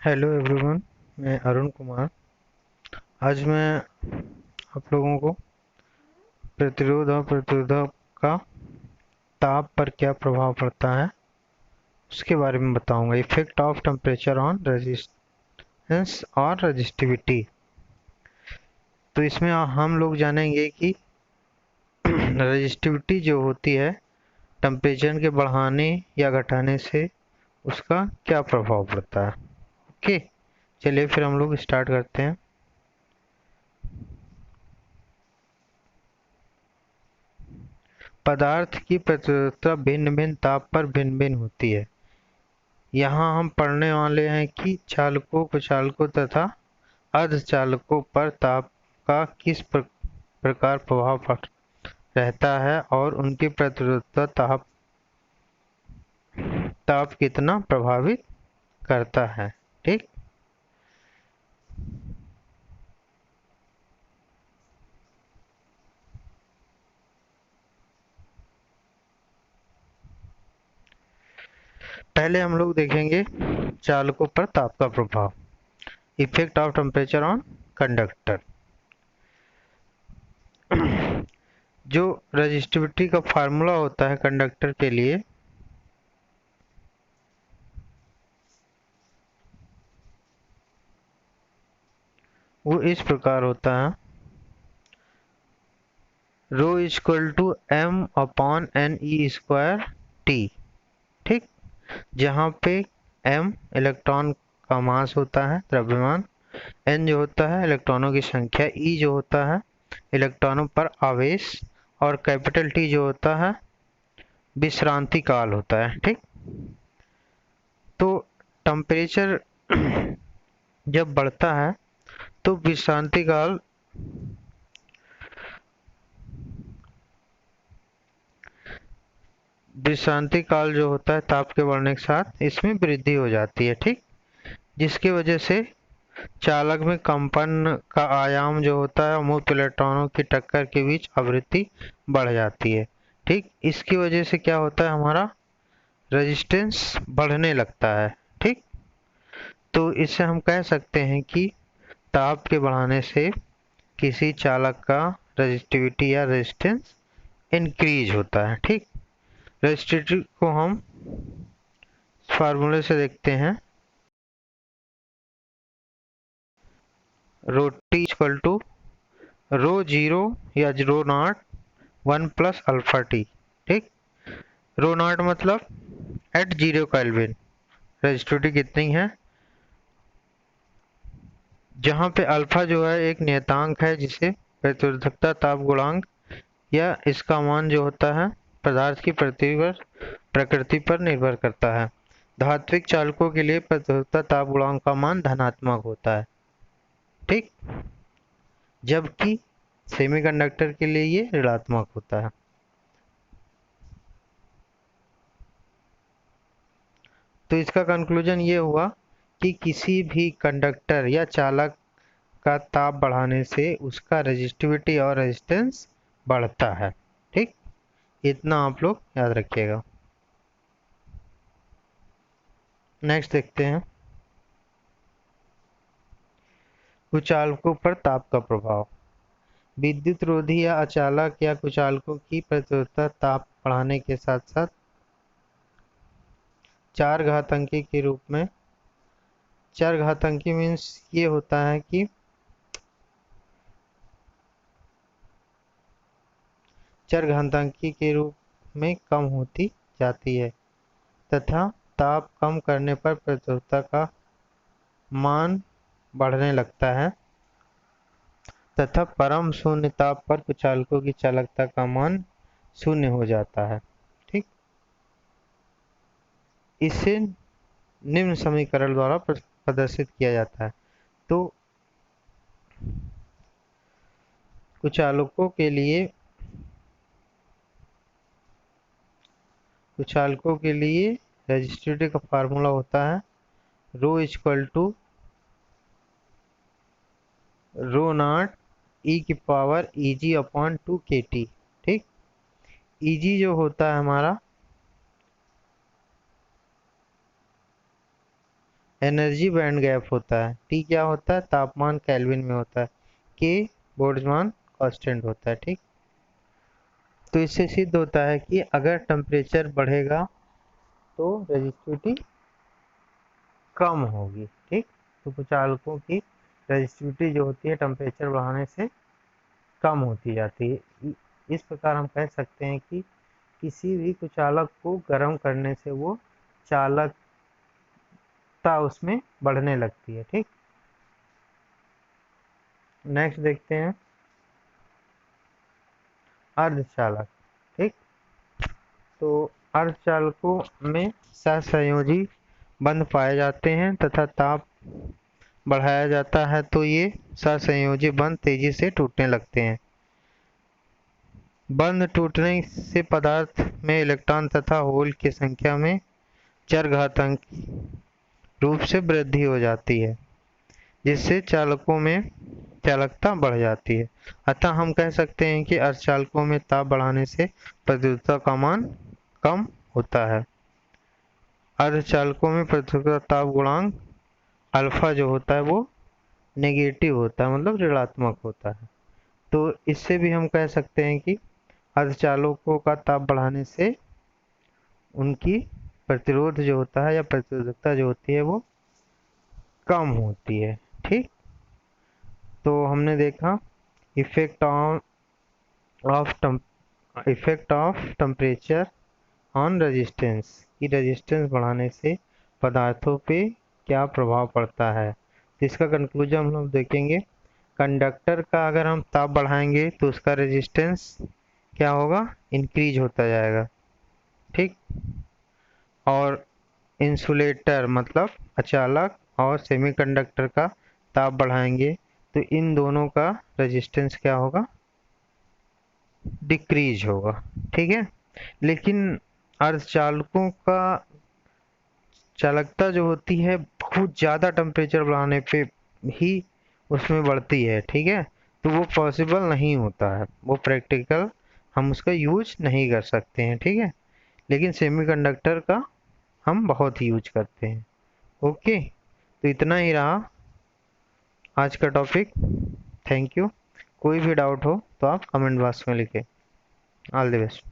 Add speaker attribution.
Speaker 1: Hello everyone, मैं अरुण कुमार। आज मैं आप लोगों को प्रतिरोध और प्रतिरोधक का ताप पर क्या प्रभाव पड़ता है उसके बारे में बताऊंगा। Effect of temperature on resistance और रेजिस्टिविटी। तो इसमें हम लोग जानेंगे कि रेजिस्टिविटी जो होती है टेम्परेचर के बढ़ाने या घटाने से उसका क्या प्रभाव पड़ता है। ओके, चलिए फिर हम लोग स्टार्ट करते हैं। पदार्थ की प्रतिरोधकता भिन्न भिन्न ताप पर भिन्न भिन्न होती है। यहाँ हम पढ़ने वाले हैं कि चालकों, कुचालकों तथा अर्धचालकों पर ताप का किस प्रकार प्रभाव रहता है और उनकी प्रतिरोधकता ताप कितना प्रभावित करता है। ठीक, पहले हम लोग देखेंगे चालकों पर ताप का प्रभाव। Effect of temperature on conductor. जो रेजिस्टिविटी का फार्मूला होता है कंडक्टर के लिए, वो इस प्रकार होता है। Rho equal to M upon N E square T. ठीक, जहाँ पे m इलेक्ट्रॉन का मास होता है, द्रव्यमान, n जो होता है इलेक्ट्रॉनों की संख्या, E जो होता है इलेक्ट्रॉनों पर आवेश, और कैपिटल T जो होता है विश्रांति काल होता है। ठीक, तो टेम्परेचर जब बढ़ता है तो विश्रांति काल जो होता है ताप के बढ़ने के साथ इसमें वृद्धि हो जाती है। ठीक, जिसकी वजह से चालक में कंपन का आयाम जो होता है मुक्त इलेक्ट्रॉनों की टक्कर के बीच आवृत्ति बढ़ जाती है। ठीक, इसकी वजह से क्या होता है, हमारा रेजिस्टेंस बढ़ने लगता है। ठीक, तो इससे हम कह सकते हैं कि ताप के बढ़ाने से किसी चालक का रेजिस्टिविटी या रेजिस्टेंस इंक्रीज होता है। ठीक, रेजिस्टिविटी को हम फार्मूले से देखते हैं। Rho T equal to rho zero या rho naught 1 plus alpha T. ठीक, रो नॉट मतलब एट 0 केल्विन रेजिस्टिविटी कितनी है, जहाँ पे अल्फा जो है एक नियतांक है जिसे प्रतिरोधकता ताप गुणांक या इसका मान जो होता है पदार्थ की प्रकृति पर निर्भर करता है। धात्विक चालकों के लिए प्रतिरोधकता ताप गुणांक का मान धनात्मक होता है। ठीक, जबकि सेमीकंडक्टर के लिए ये ऋणात्मक होता है। तो इसका कंक्लूजन ये हुआ कि किसी भी कंडक्टर या चालक का ताप बढ़ाने से उसका रेजिस्टिविटी और रेजिस्टेंस बढ़ता है। ठीक, इतना आप लोग याद रखिएगा। नेक्स्ट देखते हैं कुचालकों पर ताप का प्रभाव। विद्युत रोधी या अचालक या कुचालकों की प्रतिरोधकता ताप बढ़ाने के साथ साथ चार घातांकी के रूप में, चार घातांकी मीन्स ये होता है कि चर घातांकी के रूप में कम होती जाती है तथा ताप कम करने पर प्रतिरोधकता का मान बढ़ने लगता है तथा परम शून्य ताप पर कुचालकों की चालकता का मान शून्य हो जाता है। ठीक, इसे निम्न समीकरण द्वारा प्रदर्शित किया जाता है। तो कुचालकों के लिए रेजिस्टिविटी का फार्मूला होता है rho equal to row not ई की पावर Eg अपॉन 2 kT। ठीक, Eg जो होता है हमारा एनर्जी बैंड गैप होता है। टी क्या होता है, तापमान केल्विन में होता है। के बोल्ट्जमान कांस्टेंट होता है। ठीक, तो इससे सिद्ध होता है कि अगर टेम्परेचर बढ़ेगा तो रेजिस्टिविटी कम होगी। ठीक, तो कुचालकों की रेजिस्टिविटी जो होती है टेम्परेचर बढ़ाने से कम होती जाती है। इस प्रकार हम कह सकते हैं कि किसी भी कुचालक को गर्म करने से वो चालकता उसमें बढ़ने लगती है। ठीक, नेक्स्ट देखते हैं अर्धचालक। ठीक, तो अर्धचालकों में सहसंयोजी बंध पाए जाते हैं तथा ताप बढ़ाया जाता है तो ये सहसंयोजी बंध तेजी से टूटने लगते हैं। बंध टूटने से पदार्थ में इलेक्ट्रॉन तथा होल की संख्या में चरघातांकी रूप से वृद्धि हो जाती है, जिससे चालकों में चालकता बढ़ जाती है। अतः हम कह सकते हैं कि अर्धचालकों में ताप बढ़ाने से प्रतिरोधकता का मान कम होता है। अर्धचालकों में प्रतिरोधकता ताप गुणांक अल्फा जो होता है वो नेगेटिव होता है, मतलब ऋणात्मक होता है। तो इससे भी हम कह सकते हैं कि अर्धचालकों का ताप बढ़ाने से उनकी प्रतिरोध जो होता है या प्रतिरोधकता जो होती है वो कम होती है। ठीक, तो हमने देखा effect of temperature on resistance, की रेजिस्टेंस बढ़ाने से पदार्थों पे क्या प्रभाव पड़ता है। इसका कंक्लूजन हम लोग देखेंगे। कंडक्टर का अगर हम ताप बढ़ाएंगे तो उसका रेजिस्टेंस क्या होगा, इंक्रीज होता जाएगा। ठीक, और इंसुलेटर मतलब अचालक और सेमीकंडक्टर का ताप बढ़ाएंगे तो इन दोनों का रेजिस्टेंस क्या होगा, डिक्रीज होगा। ठीक है, लेकिन अर्धचालकों का चालकता जो होती है बहुत ज़्यादा टेम्परेचर बढ़ाने पे ही उसमें बढ़ती है। ठीक है, तो वो पॉसिबल नहीं होता है, वो प्रैक्टिकल हम उसका यूज नहीं कर सकते हैं। ठीक है, लेकिन सेमीकंडक्टर का हम बहुत यूज करते हैं। ओके, तो इतना ही रहा आज का टॉपिक। Thank you. कोई भी डाउट हो तो आप कमेंट बॉक्स में लिखें। All the best.